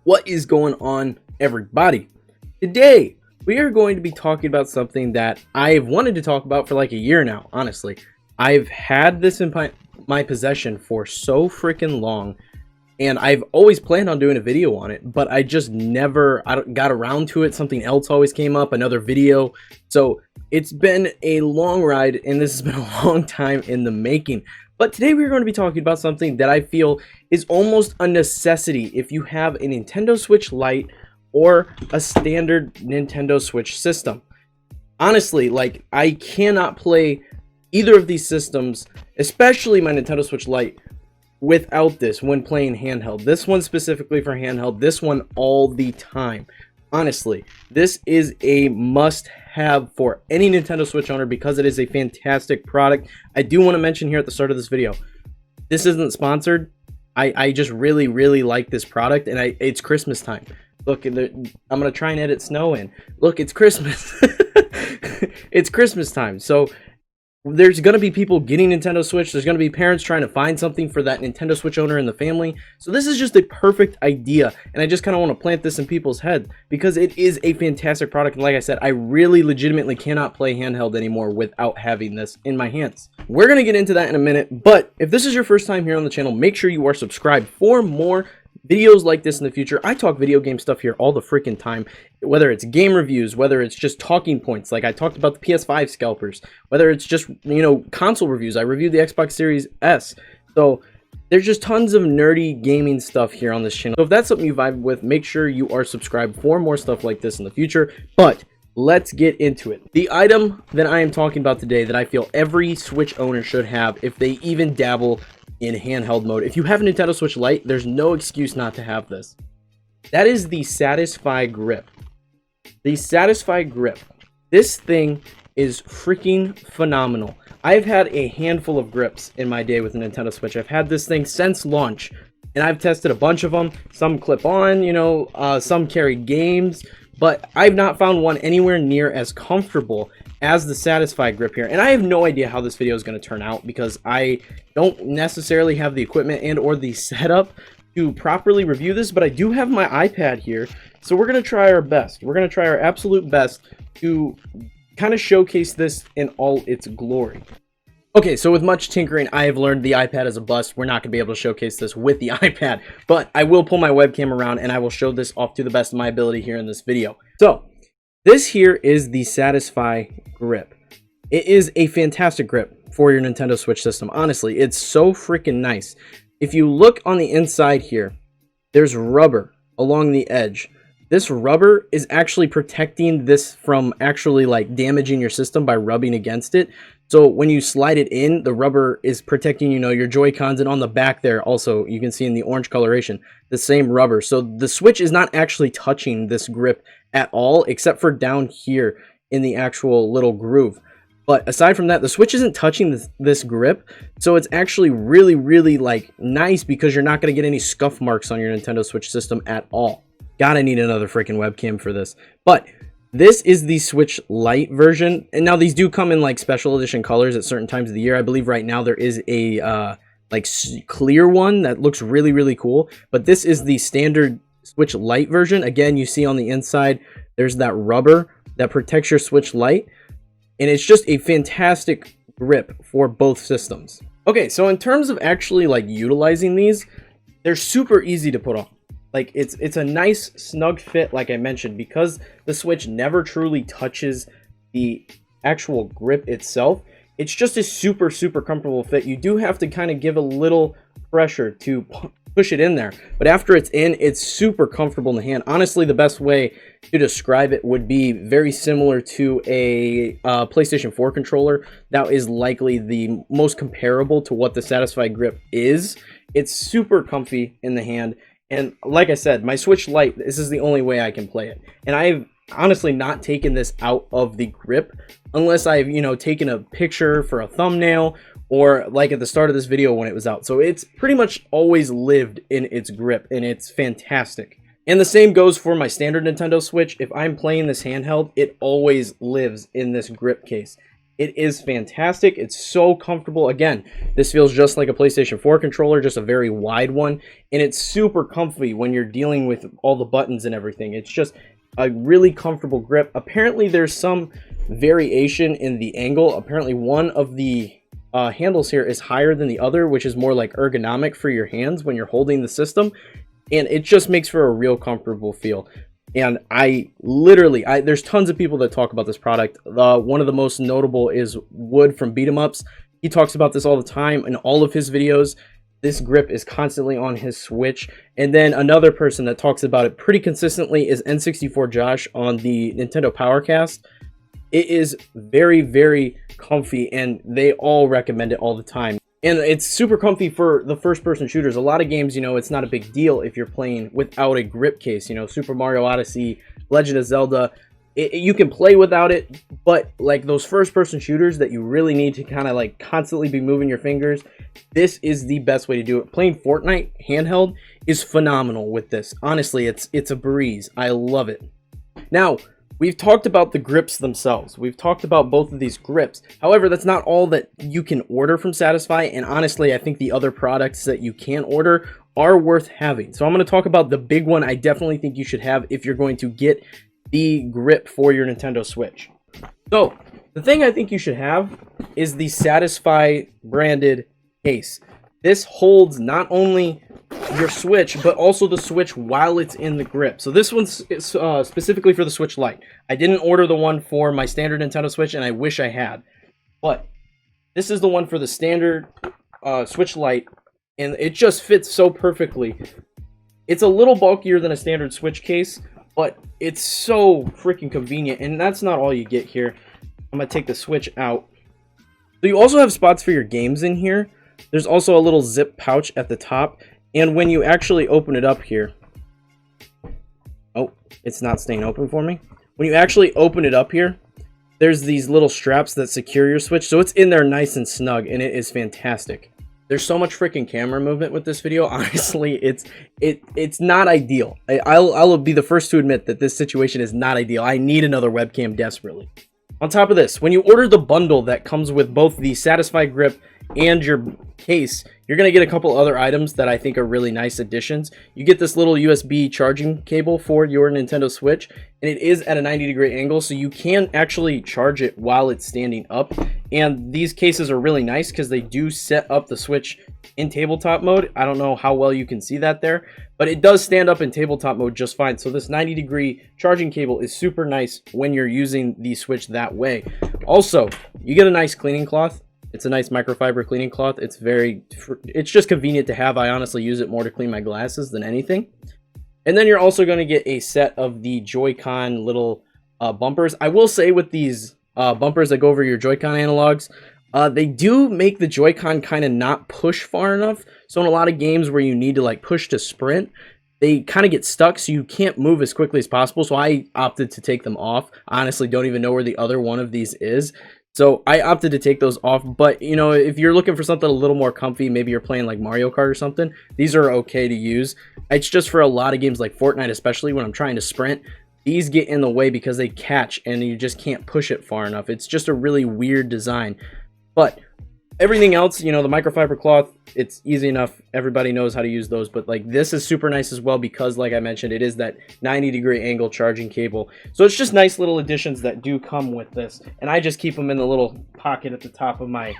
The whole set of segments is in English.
What is going on, everybody? Today we are going to be talking about something that I've wanted to talk about for like a year now. Honestly, I've had this in my possession for so freaking long, and I've always planned on doing a video on it, but I just never got around to it. Something else always came up, another video. So it's been a long ride, and this has been a long time in the making. But today we're going to be talking about something that I feel is almost a necessity if you have a Nintendo Switch Lite or a standard Nintendo Switch system. Honestly, like, I cannot play either of these systems, especially my Nintendo Switch Lite, without this when playing handheld. This one specifically for handheld, this one all the time. Honestly, this is a must-have for any Nintendo Switch owner because it is a fantastic product. I do want to mention here at the start of this video, this isn't sponsored. I just really like this product, and it's Christmas time. Look, I'm gonna try and edit snow in. Look, it's Christmas. It's Christmas time, so there's going to be people getting Nintendo Switch. There's going to be parents trying to find something for that Nintendo Switch owner in the family. So this is just a perfect idea, and I just kind of want to plant this in people's head because it is a fantastic product. And like I said, I really legitimately cannot play handheld anymore without having this in my hands. We're going to get into that in a minute, but if this is your first time here on the channel, make sure you are subscribed for more videos like this in the future. I talk video game stuff here all the freaking time, whether it's game reviews, whether it's just talking points, like I talked about the PS5 scalpers, whether it's just, you know, console reviews. I reviewed the Xbox Series S. So there's just tons of nerdy gaming stuff here on this channel. So if that's something you vibe with, make sure you are subscribed for more stuff like this in the future. But let's get into it. The item that I am talking about today that I feel every Switch owner should have if they even dabble in handheld mode. If you have a Nintendo Switch Lite, there's no excuse not to have this. That is the Satisfy Grip. The Satisfy Grip. This thing is freaking phenomenal. I've had a handful of grips in my day with the Nintendo Switch. I've had this thing since launch, and I've tested a bunch of them. Some clip on, you know, some carry games, but I've not found one anywhere near as comfortable as the Satisfy Grip here. And I have no idea how this video is going to turn out because I don't necessarily have the equipment and or the setup to properly review this, but I do have my iPad here, so we're going to try our best. We're going to try our absolute best to kind of showcase this in all its glory. Okay, so with much tinkering, I have learned the iPad is a bust. We're not going to be able to showcase this with the iPad, but I will pull my webcam around and I will show this off to the best of my ability here in this video. So this here is the Satisfy Grip. It is a fantastic grip for your Nintendo Switch system. Honestly, it's so freaking nice. If you look on the inside here, there's rubber along the edge. This rubber is actually protecting this from actually like damaging your system by rubbing against it. So when you slide it in, the rubber is protecting, you know, your Joy-Cons, and on the back there also, you can see in the orange coloration, the same rubber. So the Switch is not actually touching this grip at all, except for down here in the actual little groove. But aside from that, the Switch isn't touching this grip, so it's actually really like nice because you're not going to get any scuff marks on your Nintendo Switch system at all. Gotta need another freaking webcam for this. But this is the Switch Lite version, and now these do come in like special edition colors at certain times of the year. I believe right now there is a like clear one that looks really cool, but this is the standard Switch Lite version. Again, you see on the inside there's that rubber that protects your Switch Lite, and it's just a fantastic grip for both systems. Okay, so in terms of actually like utilizing these, they're super easy to put on. Like, it's a nice snug fit, like I mentioned, because the Switch never truly touches the actual grip itself. It's just a super comfortable fit. You do have to kind of give a little pressure to push it in there, but after it's in, it's super comfortable in the hand. Honestly, the best way to describe it would be very similar to a PlayStation 4 controller. That is likely the most comparable to what the Satisfy Grip is. It's super comfy in the hand. And like I said, my Switch Lite, this is the only way I can play it. And I've honestly not taken this out of the grip unless I've, you know, taken a picture for a thumbnail or like at the start of this video when it was out. So it's pretty much always lived in its grip, and it's fantastic. And the same goes for my standard Nintendo Switch. If I'm playing this handheld, it always lives in this grip case. It is fantastic. It's so comfortable. Again, this feels just like a PlayStation 4 controller, just a very wide one, and it's super comfy when you're dealing with all the buttons and everything. It's just a really comfortable grip. Apparently, there's some variation in the angle. Apparently, one of the handles here is higher than the other, which is more like ergonomic for your hands when you're holding the system, and it just makes for a real comfortable feel. And there's tons of people that talk about this product. One of the most notable is Wood from Beat 'em Ups. He talks about this all the time in all of his videos. This grip is constantly on his Switch. And then another person that talks about it pretty consistently is N64 Josh on the Nintendo Powercast. It is very, very comfy, and they all recommend it all the time. And it's super comfy for the first-person shooters. A lot of games, you know, it's not a big deal if you're playing without a grip case. You know, Super Mario Odyssey, Legend of Zelda, you can play without it. But like those first-person shooters that you really need to kind of like constantly be moving your fingers, this is the best way to do it. Playing Fortnite handheld is phenomenal with this. Honestly, it's a breeze. I love it. Now, we've talked about the grips themselves. We've talked about both of these grips. However, that's not all that you can order from Satisfy, and honestly, I think the other products that you can order are worth having. So I'm going to talk about the big one I definitely think you should have if you're going to get the grip for your Nintendo Switch. So, the thing I think you should have is the Satisfy branded case. This holds not only your Switch, but also the Switch while it's in the grip. So this one's specifically for the Switch Lite. I didn't order the one for my standard Nintendo Switch, and I wish I had. But this is the one for the standard Switch Lite, and it just fits so perfectly. It's a little bulkier than a standard Switch case, but it's so freaking convenient, and that's not all you get here. I'm going to take the Switch out. So you also have spots for your games in here. There's also a little zip pouch at the top. And when you actually open it up here, oh, it's not staying open for me. When you actually open it up here, there's these little straps that secure your Switch. So it's in there nice and snug, and it is fantastic. There's so much freaking camera movement with this video. Honestly, it's not ideal. I'll be the first to admit that this situation is not ideal. I need another webcam desperately. On top of this, when you order the bundle that comes with both the Satisfy grip and your case, you're going to get a couple other items that I think are really nice additions. You get this little USB charging cable for your Nintendo Switch, and it is at a 90-degree angle, so you can actually charge it while it's standing up. And these cases are really nice because they do set up the Switch in tabletop mode. I don't know how well you can see that there, but it does stand up in tabletop mode just fine. So this 90-degree charging cable is super nice when you're using the Switch that way. Also, you get a nice cleaning cloth. It's a nice microfiber cleaning cloth. It's just convenient to have. I honestly use it more to clean my glasses than anything. And then you're also going to get a set of the Joy-Con little bumpers. I will say with these bumpers that go over your Joy-Con analogs, they do make the Joy-Con kind of not push far enough. So in a lot of games where you need to like push to sprint, they kind of get stuck, so you can't move as quickly as possible. So I opted to take them off. Honestly, don't even know where the other one of these is. So I opted to take those off, but you know, if you're looking for something a little more comfy, maybe you're playing like Mario Kart or something, these are okay to use. It's just for a lot of games like Fortnite, especially when I'm trying to sprint, these get in the way because they catch and you just can't push it far enough. It's just a really weird design. But everything else, you know, the microfiber cloth, it's easy enough. Everybody knows how to use those. But like this is super nice as well because, like I mentioned, it is that 90-degree angle charging cable. So it's just nice little additions that do come with this. And I just keep them in the little pocket at the top of my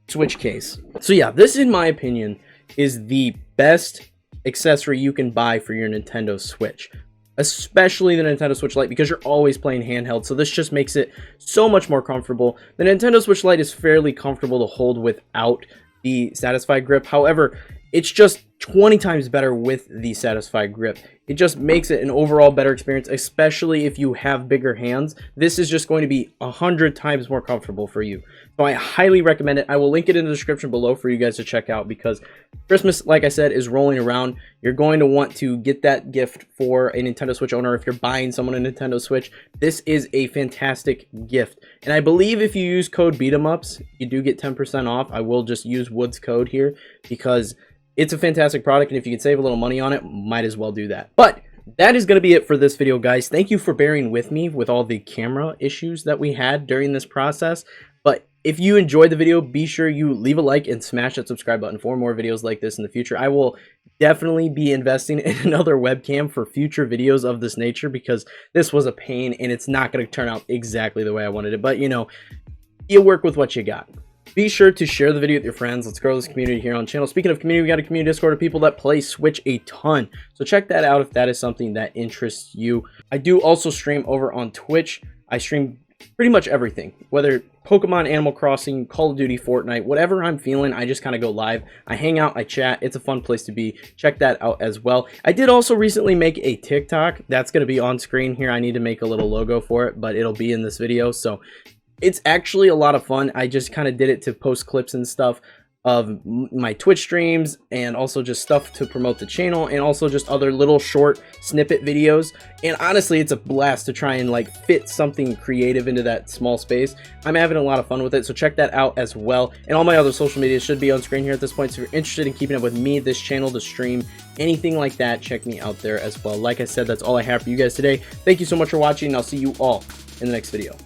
Switch case. So yeah, this in my opinion is the best accessory you can buy for your Nintendo Switch. Especially the Nintendo Switch Lite, because you're always playing handheld, so this just makes it so much more comfortable. The Nintendo Switch Lite is fairly comfortable to hold without the Satisfy grip. However, it's just 20 times better with the Satisfy grip. It just makes it an overall better experience, especially if you have bigger hands. This is just going to be 100 times more comfortable for you. So I highly recommend it. I will link it in the description below for you guys to check out because Christmas, like I said, is rolling around. You're going to want to get that gift for a Nintendo Switch owner. If you're buying someone a Nintendo Switch, this is a fantastic gift. And I believe if you use code BeatEmUps, you do get 10% off. I will just use Wood's code here because it's a fantastic product, and if you can save a little money on it, might as well do that. But that is going to be it for this video, guys. Thank you for bearing with me with all the camera issues that we had during this process. But If you enjoyed the video, be sure you leave a like and smash that subscribe button for more videos like this in the future. I will definitely be investing in another webcam for future videos of this nature, because this was a pain and it's not going to turn out exactly the way I wanted it. But you know, you work with what you got. Be sure to share the video with your friends. Let's grow this community here on the channel. Speaking of community, we got a community Discord of people that play Switch a ton. So check that out if that is something that interests you. I do also stream over on Twitch. I stream pretty much everything, whether Pokemon, Animal Crossing, Call of Duty, Fortnite, whatever I'm feeling, I just kind of go live. I hang out, I chat. It's a fun place to be. Check that out as well. I did also recently make a TikTok. That's going to be on screen here. I need to make a little logo for it, but it'll be in this video. So it's actually a lot of fun. I just kind of did it to post clips and stuff of my Twitch streams, and also just stuff to promote the channel, and also just other little short snippet videos. And honestly, it's a blast to try and like fit something creative into that small space. I'm having a lot of fun with it, so check that out as well. And all my other social media should be on screen here at this point, so if you're interested in keeping up with me, this channel, the stream, anything like that, check me out there as well. Like I said, that's all I have for you guys today. Thank you so much for watching, and I'll see you all in the next video.